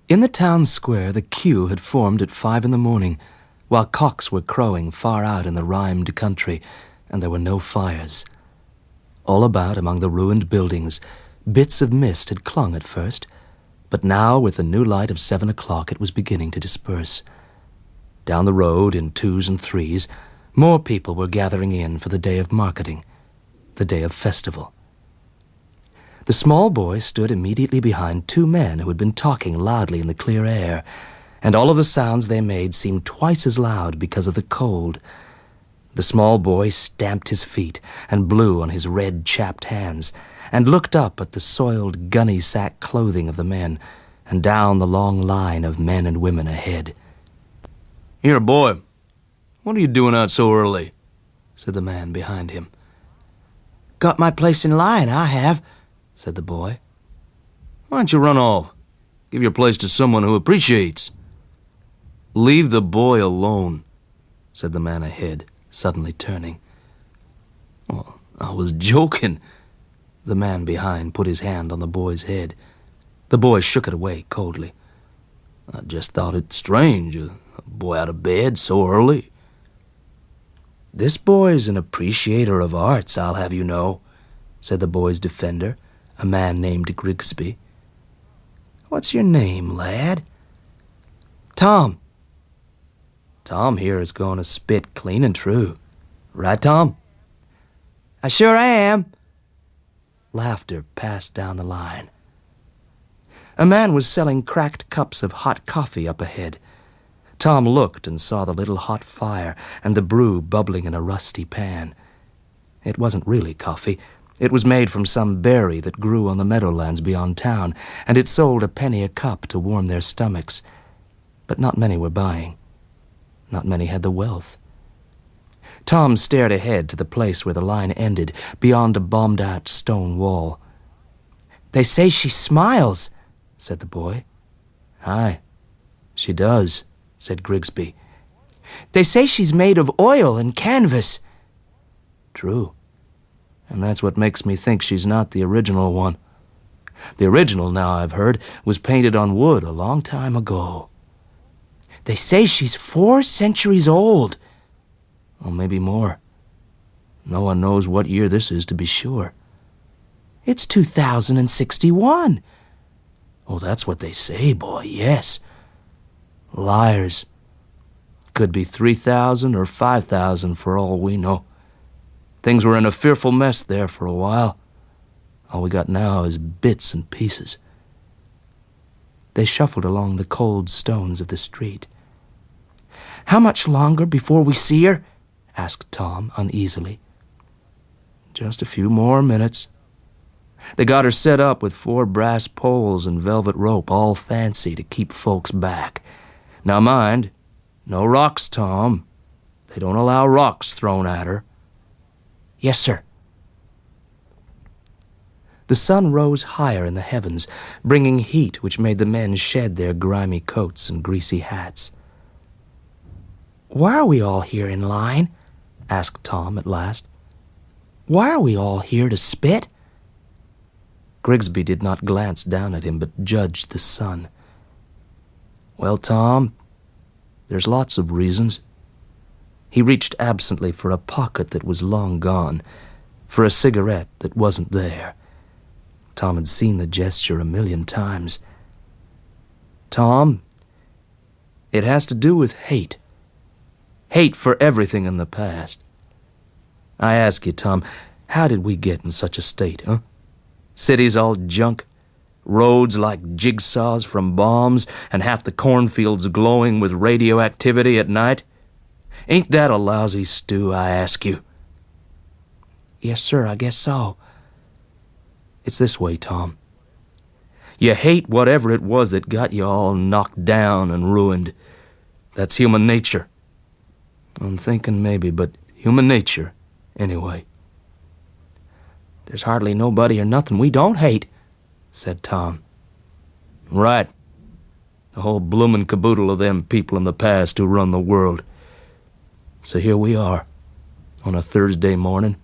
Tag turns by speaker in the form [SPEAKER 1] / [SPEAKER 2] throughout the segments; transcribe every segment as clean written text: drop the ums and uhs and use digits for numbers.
[SPEAKER 1] In the town square, the queue had formed at 5 in the morning, while cocks were crowing far out in the rhymed country, and there were no fires. All about, among the ruined buildings, bits of mist had clung at first, but now, with the new light of 7 o'clock, it was beginning to disperse. Down the road, in twos and threes, more people were gathering in for the day of marketing, the day of festival. The small boy stood immediately behind two men who had been talking loudly in the clear air, and all of the sounds they made seemed twice as loud because of the cold. The small boy stamped his feet and blew on his red, chapped hands, and looked up at the soiled gunnysack clothing of the men, and down the long line of men and women ahead.
[SPEAKER 2] "Here, boy, what are you doing out so early?" said the man behind him.
[SPEAKER 3] "Got my place in line, I have," said the boy.
[SPEAKER 2] "Why don't you run off? Give your place to someone who appreciates." "Leave the boy alone," said the man ahead, suddenly turning. "Well, I was joking." The man behind put his hand on the boy's head. The boy shook it away coldly. "I just thought it strange, a boy out of bed so early."
[SPEAKER 1] "This boy's an appreciator of arts, I'll have you know," said the boy's defender, a man named Grigsby. "What's your name, lad?"
[SPEAKER 3] "Tom."
[SPEAKER 1] "Tom here is going to spit clean and true. Right, Tom?"
[SPEAKER 3] "I sure am."
[SPEAKER 1] Laughter passed down the line. A man was selling cracked cups of hot coffee up ahead. Tom looked and saw the little hot fire and the brew bubbling in a rusty pan. It wasn't really coffee. It was made from some berry that grew on the meadowlands beyond town, and it sold a penny a cup to warm their stomachs. But not many were buying. Not many had the wealth. Tom stared ahead to the place where the line ended, beyond a bombed-out stone wall.
[SPEAKER 3] "They say she smiles," said the boy.
[SPEAKER 1] "Aye, she does," said Grigsby.
[SPEAKER 3] "They say she's made of oil and canvas."
[SPEAKER 1] "True. And that's what makes me think she's not the original one. The original, now I've heard, was painted on wood a long time ago."
[SPEAKER 3] "They say she's 4 centuries old."
[SPEAKER 1] Or maybe more. No one knows what year this is, to be sure.
[SPEAKER 3] "It's 2061.
[SPEAKER 1] Oh, that's what they say, boy, yes. Liars. Could be 3,000 or 5,000 for all we know. Things were in a fearful mess there for a while. All we got now is bits and pieces." They shuffled along the cold stones of the street.
[SPEAKER 3] "How much longer before we see her?" asked Tom uneasily.
[SPEAKER 1] "Just a few more minutes. They got her set up with 4 brass poles and velvet rope, all fancy to keep folks back. Now mind, no rocks, Tom. They don't allow rocks thrown at her."
[SPEAKER 3] "Yes, sir."
[SPEAKER 1] The sun rose higher in the heavens, bringing heat which made the men shed their grimy coats and greasy hats.
[SPEAKER 3] "Why are we all here in line?" asked Tom at last. "Why are we all here to spit?"
[SPEAKER 1] Grigsby did not glance down at him, but judged the sun. "Well, Tom, there's lots of reasons." He reached absently for a pocket that was long gone, for a cigarette that wasn't there. Tom had seen the gesture 1,000,000 times. "Tom, it has to do with hate. Hate for everything in the past. I ask you, Tom, how did we get in such a state, huh? Cities all junk, roads like jigsaws from bombs, and half the cornfields glowing with radioactivity at night. Ain't that a lousy stew, I ask you?"
[SPEAKER 3] "Yes, sir, I guess so."
[SPEAKER 1] It's this way, Tom. You hate whatever it was that got you all knocked down and ruined. That's human nature. I'm thinking maybe, but human nature, anyway.
[SPEAKER 3] "There's hardly nobody or nothing we don't hate," said Tom.
[SPEAKER 1] "Right. The whole bloomin' caboodle of them people in the past who run the world. So here we are, on a Thursday morning,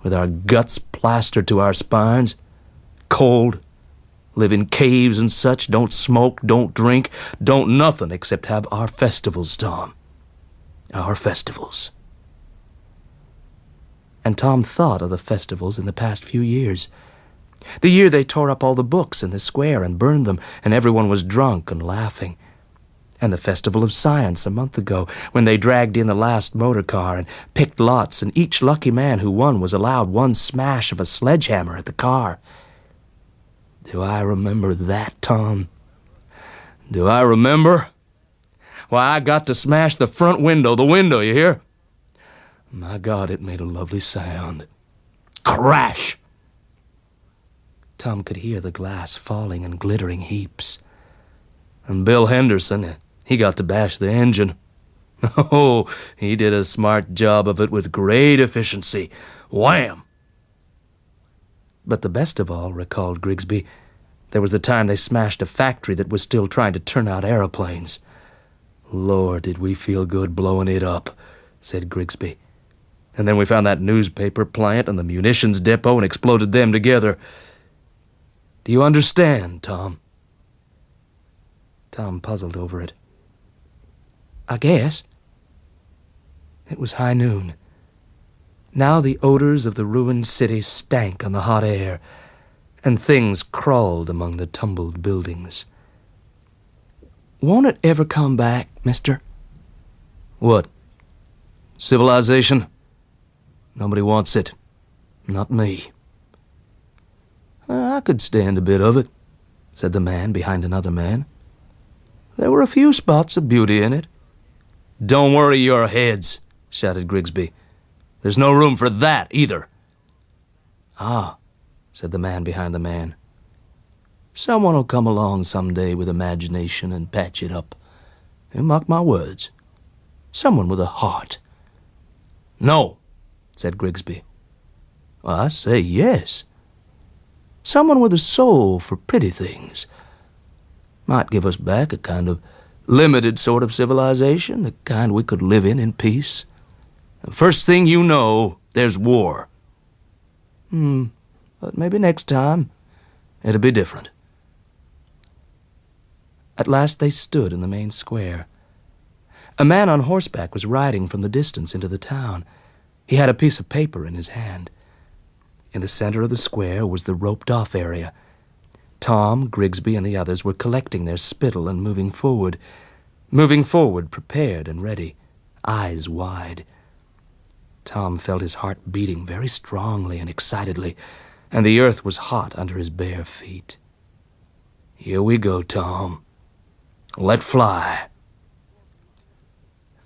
[SPEAKER 1] with our guts plastered to our spines, cold,
[SPEAKER 2] Live in caves and such, don't smoke, don't drink, don't nothing except have our festivals, Tom. Our festivals.
[SPEAKER 1] And Tom thought of the festivals in the past few years. The year they tore up all the books in the square and burned them, and everyone was drunk and laughing. And the Festival of Science a month ago, when they dragged in the last motor car and picked lots, and each lucky man who won was allowed one smash of a sledgehammer at the car. Do I remember that, Tom?
[SPEAKER 2] Do I remember? Why, I got to smash the front window, you hear?
[SPEAKER 1] My God, it made a lovely sound.
[SPEAKER 2] Crash!
[SPEAKER 1] Tom could hear the glass falling in glittering heaps.
[SPEAKER 2] And Bill Henderson, he got to bash the engine. Oh, he did a smart job of it with great efficiency. Wham!
[SPEAKER 1] But the best of all, recalled Grigsby, there was the time they smashed a factory that was still trying to turn out aeroplanes.
[SPEAKER 2] Lord, did we feel good blowing it up, said Grigsby. And then we found that newspaper plant and the munitions depot and exploded them together. Do you understand, Tom?
[SPEAKER 1] Tom puzzled over it. I guess. It was high noon. Now the odors of the ruined city stank on the hot air, and things crawled among the tumbled buildings. Won't it ever come back, mister?
[SPEAKER 2] What? Civilization? Nobody wants it. Not me.
[SPEAKER 1] I could stand a bit of it, said the man behind another man. There were a few spots of beauty in it.
[SPEAKER 2] Don't worry your heads, shouted Grigsby. There's no room for that either.
[SPEAKER 1] Ah, said the man behind the man. Someone will come along someday with imagination and patch it up. You mark my words. Someone with a heart.
[SPEAKER 2] No, said Grigsby.
[SPEAKER 1] Well, I say yes. Someone with a soul for pretty things. Might give us back a kind of limited sort of civilization, the kind we could live in peace.
[SPEAKER 2] The first thing you know, there's war.
[SPEAKER 1] But maybe next time it'll be different. At last they stood in the main square. A man on horseback was riding from the distance into the town. He had a piece of paper in his hand. In the center of the square was the roped-off area. Tom, Grigsby, and the others were collecting their spittle and moving forward, prepared and ready, eyes wide. Tom felt his heart beating very strongly and excitedly, and the earth was hot under his bare feet.
[SPEAKER 2] Here we go, Tom. Let fly.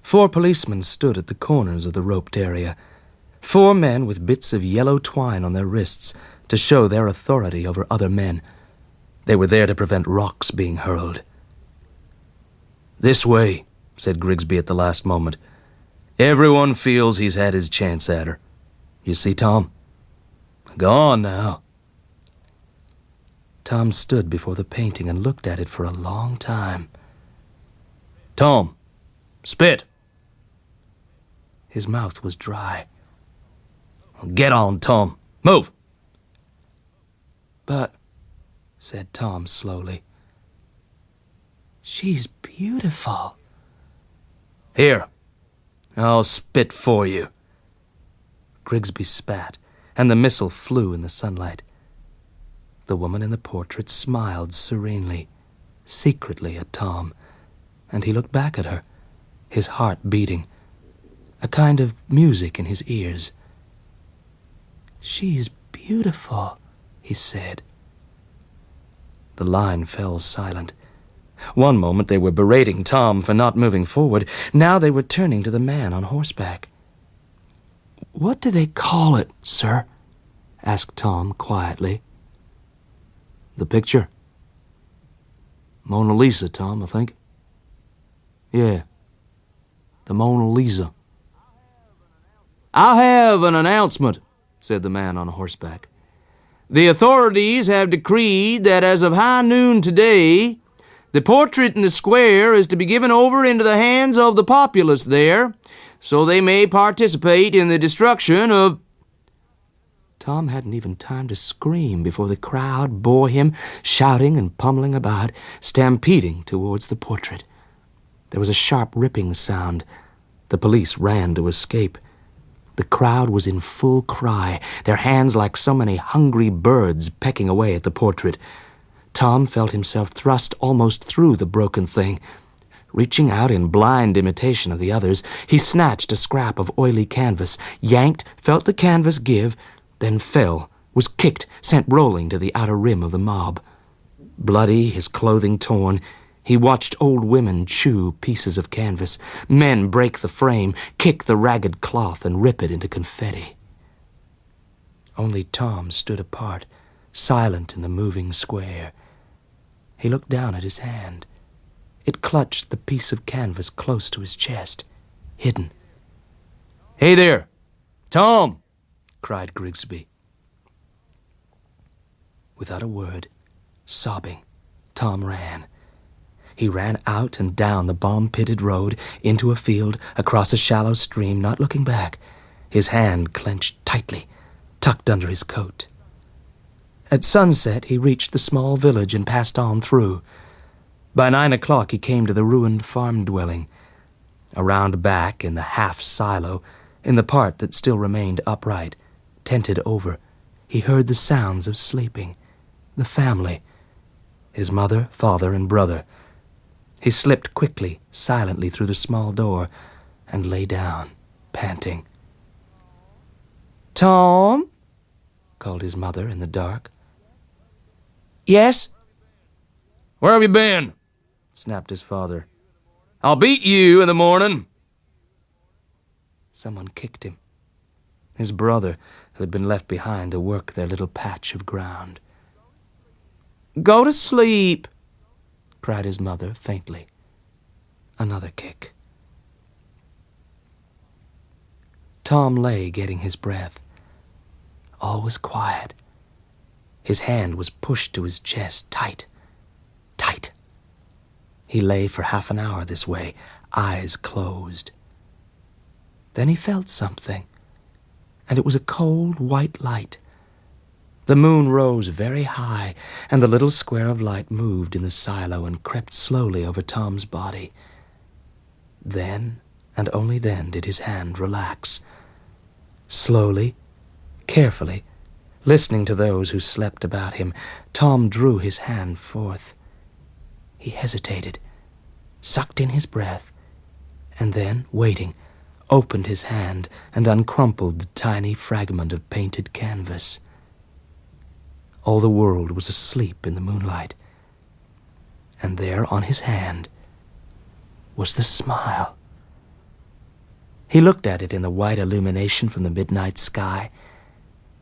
[SPEAKER 1] 4 policemen stood at the corners of the roped area. 4 men with bits of yellow twine on their wrists to show their authority over other men. They were there to prevent rocks being hurled.
[SPEAKER 2] This way, said Grigsby at the last moment. Everyone feels he's had his chance at her. You see, Tom? Go on now.
[SPEAKER 1] Tom stood before the painting and looked at it for a long time.
[SPEAKER 2] Tom, spit.
[SPEAKER 1] His mouth was dry.
[SPEAKER 2] Get on, Tom. Move.
[SPEAKER 1] But, said Tom slowly, she's beautiful.
[SPEAKER 2] Here, I'll spit for you.
[SPEAKER 1] Grigsby spat, and the missile flew in the sunlight. The woman in the portrait smiled serenely, secretly at Tom, and he looked back at her, his heart beating, a kind of music in his ears. She's beautiful, he said. The line fell silent. One moment they were berating Tom for not moving forward. Now they were turning to the man on horseback. What do they call it, sir? Asked Tom quietly.
[SPEAKER 2] The picture? Mona Lisa, Tom, I think. Yeah, the Mona Lisa.
[SPEAKER 4] I'll have an announcement, said the man on horseback. The authorities have decreed that as of high noon today, the portrait in the square is to be given over into the hands of the populace there, so they may participate in the destruction of...
[SPEAKER 1] Tom hadn't even time to scream before the crowd bore him, shouting and pummeling about, stampeding towards the portrait. There was a sharp ripping sound. The police ran to escape. The crowd was in full cry, their hands like so many hungry birds pecking away at the portrait. Tom felt himself thrust almost through the broken thing. Reaching out in blind imitation of the others, he snatched a scrap of oily canvas, yanked, felt the canvas give, then fell, was kicked, sent rolling to the outer rim of the mob. Bloody, his clothing torn, he watched old women chew pieces of canvas, men break the frame, kick the ragged cloth, and rip it into confetti. Only Tom stood apart, silent in the moving square. He looked down at his hand. It clutched the piece of canvas close to his chest, hidden.
[SPEAKER 2] "Hey there! Tom!"
[SPEAKER 1] cried Grigsby. Without a word, sobbing, Tom ran. He ran out and down the bomb-pitted road, into a field, across a shallow stream, not looking back, his hand clenched tightly, tucked under his coat. At sunset, he reached the small village and passed on through. By 9 o'clock, he came to the ruined farm dwelling. Around back, in the half-silo, in the part that still remained upright, tented over, he heard the sounds of sleeping, the family, his mother, father, and brother. He slipped quickly, silently through the small door and lay down, panting. "Tom?" called his mother in the dark. "Yes?"
[SPEAKER 2] "Where have you been?" snapped his father. "I'll beat you in the morning."
[SPEAKER 1] Someone kicked him. His brother, who had been left behind to work their little patch of ground. "Go to sleep," cried his mother faintly. Another kick. Tom lay getting his breath. All was quiet. His hand was pushed to his chest, tight, tight. He lay for half an hour this way, eyes closed. Then he felt something, and it was a cold white light. The moon rose very high, and the little square of light moved in the silo and crept slowly over Tom's body. Then, and only then, did his hand relax. Slowly, carefully, listening to those who slept about him, Tom drew his hand forth. He hesitated, sucked in his breath, and then, waiting, opened his hand and uncrumpled the tiny fragment of painted canvas. All the world was asleep in the moonlight, and there on his hand was the smile. He looked at it in the white illumination from the midnight sky,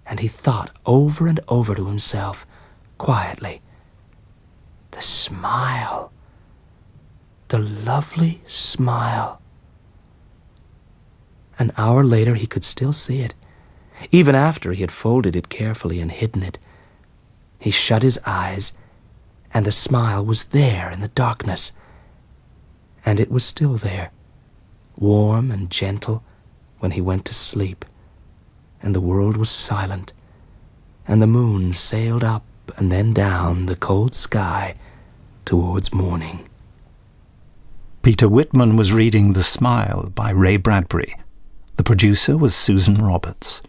[SPEAKER 1] and he thought over and over to himself, quietly, the smile, the lovely smile. An hour later he could still see it, even after he had folded it carefully and hidden it. He shut his eyes, and the smile was there in the darkness. And it was still there, warm and gentle, when he went to sleep, and the world was silent, and the moon sailed up and then down the cold sky towards morning.
[SPEAKER 5] Peter Whitman was reading The Smile by Ray Bradbury. The producer was Susan Roberts.